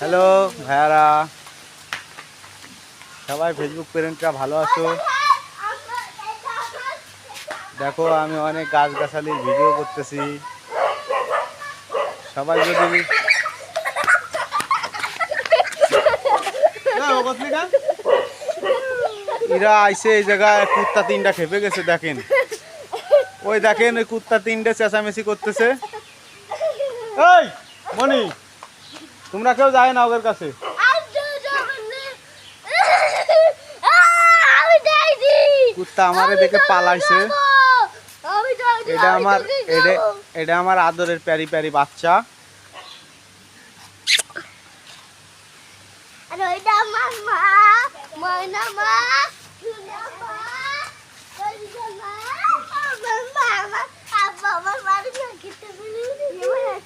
Hello ভাইয়ারা, সবাই Facebook ফ্রেন্ডরা ভালো আছো? দেখো আমি অনেক গাছগাছালির ভিডিও করতেছি। সবাই যদি এরা আইসে এই জায়গায় কুত্তা তিনটা খেপে গেছে, দেখেন ওই দেখেন ওই কুত্তা তিনটে চেঁচামেচি করতেছে। এই মনি, তোমরা কেউ যায় না ওদের কাছে। কুত্তা আমারে দেখে পালাইছে। এটা আমার আদরের প্যারি প্যারি বাচ্চা। আর ওইটা আমার মা, ময়না মা, সোনা মা, ওইটা মা, আমার মা, আমার বাবা বাড়ি না খেতে